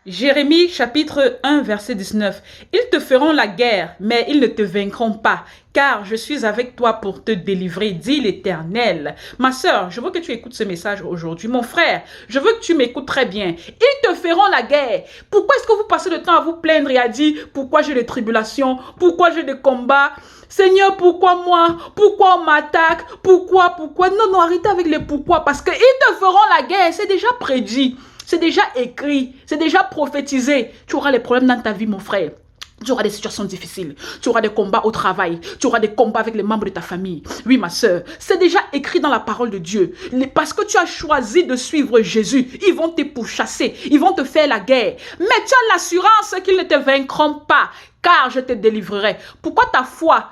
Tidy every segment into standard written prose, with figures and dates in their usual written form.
Jérémie chapitre 1 verset 19. Ils te feront la guerre, mais ils ne te vaincront pas, car je suis avec toi pour te délivrer, dit l'Éternel. Ma sœur, je veux que tu écoutes ce message aujourd'hui. Mon frère, je veux que tu m'écoutes très bien. Ils te feront la guerre. Pourquoi est-ce que vous passez le temps à vous plaindre et à dire pourquoi j'ai des tribulations, pourquoi j'ai des combats? Seigneur, pourquoi moi? Pourquoi on m'attaque? Pourquoi? Non, arrêtez avec les pourquoi, parce qu'ils te feront la guerre, c'est déjà prédit. C'est déjà écrit, c'est déjà prophétisé. Tu auras les problèmes dans ta vie, mon frère. Tu auras des situations difficiles. Tu auras des combats au travail. Tu auras des combats avec les membres de ta famille. Oui, ma soeur, c'est déjà écrit dans la parole de Dieu. Parce que tu as choisi de suivre Jésus, ils vont te pourchasser. Ils vont te faire la guerre. Mais tu as l'assurance qu'ils ne te vaincront pas, car je te délivrerai. Pourquoi ta foi,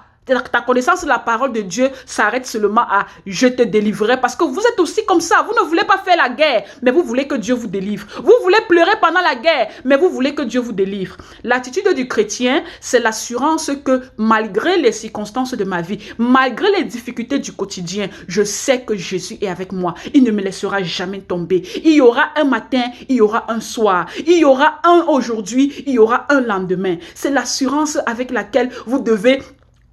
ta connaissance de la parole de Dieu s'arrête seulement à « je te délivrerai » parce que vous êtes aussi comme ça. Vous ne voulez pas faire la guerre, mais vous voulez que Dieu vous délivre. Vous voulez pleurer pendant la guerre, mais vous voulez que Dieu vous délivre. L'attitude du chrétien, c'est l'assurance que malgré les circonstances de ma vie, malgré les difficultés du quotidien, je sais que Jésus est avec moi. Il ne me laissera jamais tomber. Il y aura un matin, il y aura un soir. Il y aura un aujourd'hui, il y aura un lendemain. C'est l'assurance avec laquelle vous devez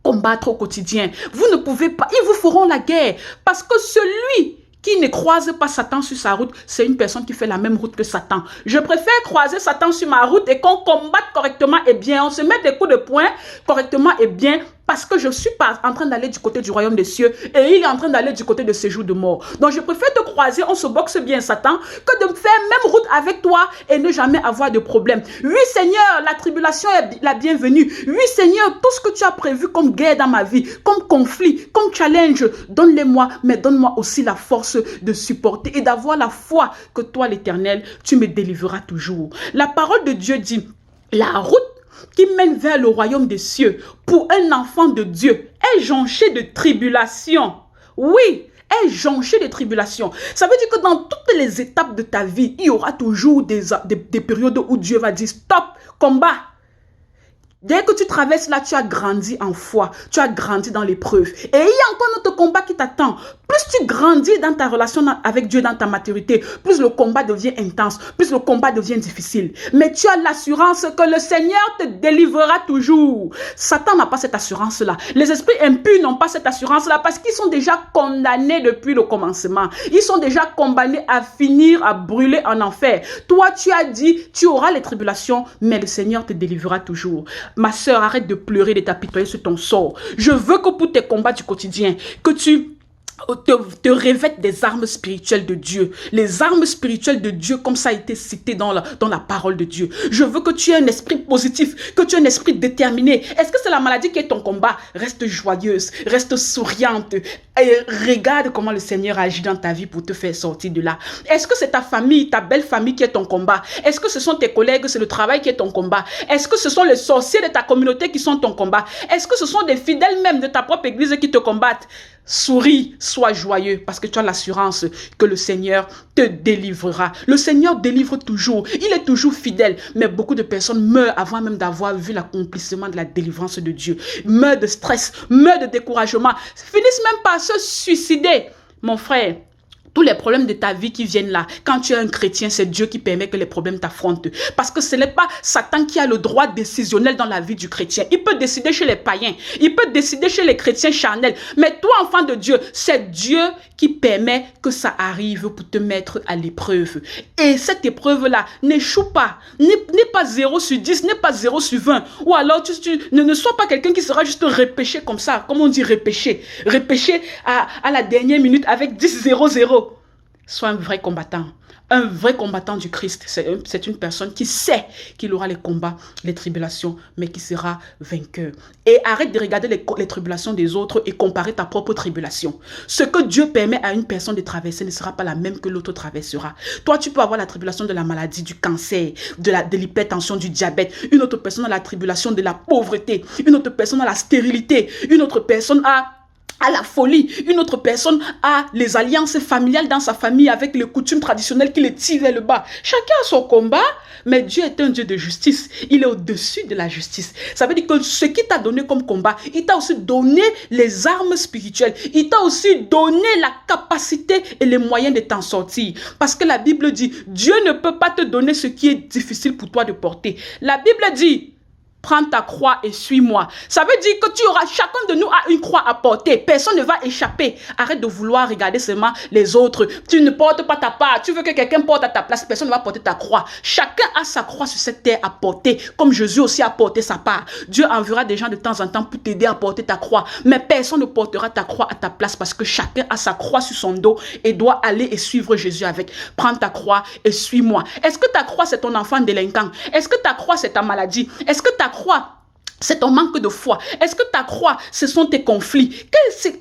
combattre au quotidien. Vous ne pouvez pas, ils vous feront la guerre parce que celui qui ne croise pas Satan sur sa route, c'est une personne qui fait la même route que Satan. Je préfère croiser Satan sur ma route et qu'on combatte correctement et bien, on se met des coups de poing correctement et bien, parce que je ne suis pas en train d'aller du côté du royaume des cieux et il est en train d'aller du côté de séjour de mort. Donc je préfère te croiser, on se boxe bien Satan, que de faire même route avec toi et ne jamais avoir de problème. Oui Seigneur, la tribulation est la bienvenue. Oui Seigneur, tout ce que tu as prévu comme guerre dans ma vie, comme conflit, comme challenge, donne-les-moi, mais donne-moi aussi la force de supporter et d'avoir la foi que toi l'Éternel, tu me délivreras toujours. La parole de Dieu dit, la route qui mène vers le royaume des cieux pour un enfant de Dieu est jonchée de tribulations. Oui, est jonchée de tribulations. Ça veut dire que dans toutes les étapes de ta vie, il y aura toujours des périodes où Dieu va dire stop, combat. Dès que tu traverses là, tu as grandi en foi, tu as grandi dans l'épreuve. Et il y a encore un autre combat qui t'attend. Plus tu grandis dans ta relation avec Dieu, dans ta maturité, plus le combat devient intense, plus le combat devient difficile. Mais tu as l'assurance que le Seigneur te délivrera toujours. Satan n'a pas cette assurance-là. Les esprits impurs n'ont pas cette assurance-là parce qu'ils sont déjà condamnés depuis le commencement. Ils sont déjà condamnés à finir, à brûler en enfer. Toi, tu as dit, tu auras les tribulations, mais le Seigneur te délivrera toujours. Ma soeur, arrête de pleurer, de t'apitoyer sur ton sort. Je veux que pour tes combats du quotidien, que tu te revêtes des armes spirituelles de Dieu. Les armes spirituelles de Dieu, comme ça a été cité dans la parole de Dieu. Je veux que tu aies un esprit positif, que tu aies un esprit déterminé. Est-ce que c'est la maladie qui est ton combat? Reste joyeuse, reste souriante. Et regarde comment le Seigneur agit dans ta vie pour te faire sortir de là. Est-ce que c'est ta famille, ta belle famille qui est ton combat? Est-ce que ce sont tes collègues, c'est le travail qui est ton combat? Est-ce que ce sont les sorciers de ta communauté qui sont ton combat? Est-ce que ce sont des fidèles même de ta propre église qui te combattent? Souris, sois joyeux parce que tu as l'assurance que le Seigneur te délivrera. Le Seigneur délivre toujours. Il est toujours fidèle. Mais beaucoup de personnes meurent avant même d'avoir vu l'accomplissement de la délivrance de Dieu. Meurent de stress, meurent de découragement. Finissent même par se suicider. Mon frère, tous les problèmes de ta vie qui viennent là, quand tu es un chrétien, c'est Dieu qui permet que les problèmes t'affrontent. Parce que ce n'est pas Satan qui a le droit décisionnel dans la vie du chrétien. Il peut décider chez les païens, il peut décider chez les chrétiens charnels. Mais toi, enfant de Dieu, c'est Dieu qui permet que ça arrive pour te mettre à l'épreuve. Et cette épreuve-là, n'échoue pas. N'est pas 0 sur 10, n'est pas 0 sur 20. Ou alors, ne sois pas quelqu'un qui sera juste repêché comme ça. Comme on dit repêché. Repêché à la dernière minute avec 10-0-0. Sois un vrai combattant. Un vrai combattant du Christ, c'est une personne qui sait qu'il aura les combats, les tribulations, mais qui sera vainqueur. Et arrête de regarder les tribulations des autres et comparer ta propre tribulation. Ce que Dieu permet à une personne de traverser ne sera pas la même que l'autre traversera. Toi, tu peux avoir la tribulation de la maladie, du cancer, de l'hypertension, du diabète. Une autre personne a la tribulation de la pauvreté. Une autre personne a la stérilité. Une autre personne a à la folie. Une autre personne a les alliances familiales dans sa famille avec les coutumes traditionnelles qui les tirent vers le bas. Chacun a son combat, mais Dieu est un Dieu de justice. Il est au-dessus de la justice. Ça veut dire que ce qu'il t'a donné comme combat, il t'a aussi donné les armes spirituelles. Il t'a aussi donné la capacité et les moyens de t'en sortir. Parce que la Bible dit, Dieu ne peut pas te donner ce qui est difficile pour toi de porter. La Bible dit, prends ta croix et suis-moi. Ça veut dire que chacun de nous a une croix à porter. Personne ne va échapper. Arrête de vouloir regarder seulement les autres. Tu ne portes pas ta part. Tu veux que quelqu'un porte à ta place. Personne ne va porter ta croix. Chacun a sa croix sur cette terre à porter. Comme Jésus aussi a porté sa part. Dieu enverra des gens de temps en temps pour t'aider à porter ta croix. Mais personne ne portera ta croix à ta place parce que chacun a sa croix sur son dos et doit aller et suivre Jésus avec. Prends ta croix et suis-moi. Est-ce que ta croix c'est ton enfant délinquant? Est-ce que ta croix c'est ta maladie? Est-ce que ta croix c'est ton manque de foi? Est-ce que ta croix, ce sont tes conflits?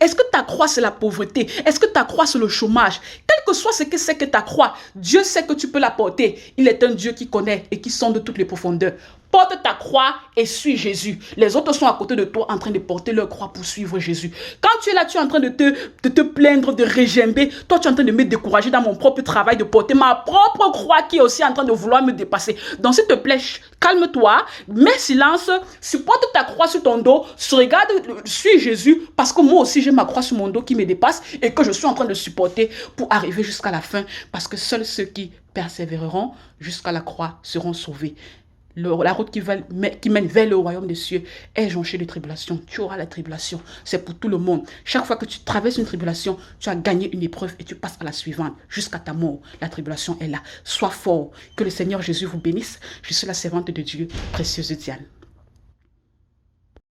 Est-ce que ta croix, c'est la pauvreté? Est-ce que ta croix, c'est le chômage? Quel que soit ce que c'est que ta croix, Dieu sait que tu peux la porter. Il est un Dieu qui connaît et qui sonde toutes les profondeurs. Porte ta croix et suis Jésus. Les autres sont à côté de toi en train de porter leur croix pour suivre Jésus. Quand tu es là, tu es en train de te plaindre, de régimber. Toi, tu es en train de me décourager dans mon propre travail, de porter ma propre croix qui est aussi en train de vouloir me dépasser. Donc, s'il te plaît, calme-toi, mets silence, supporte ta croix sur ton dos, regarde, suis Jésus, parce que moi aussi, j'ai ma croix sur mon dos qui me dépasse et que je suis en train de supporter pour arriver jusqu'à la fin. Parce que seuls ceux qui persévéreront jusqu'à la croix seront sauvés. La route qui mène vers le royaume des cieux est jonchée de tribulations. Tu auras la tribulation. C'est pour tout le monde. Chaque fois que tu traverses une tribulation, tu as gagné une épreuve et tu passes à la suivante. Jusqu'à ta mort, la tribulation est là. Sois fort. Que le Seigneur Jésus vous bénisse. Je suis la servante de Dieu, précieuse Diane.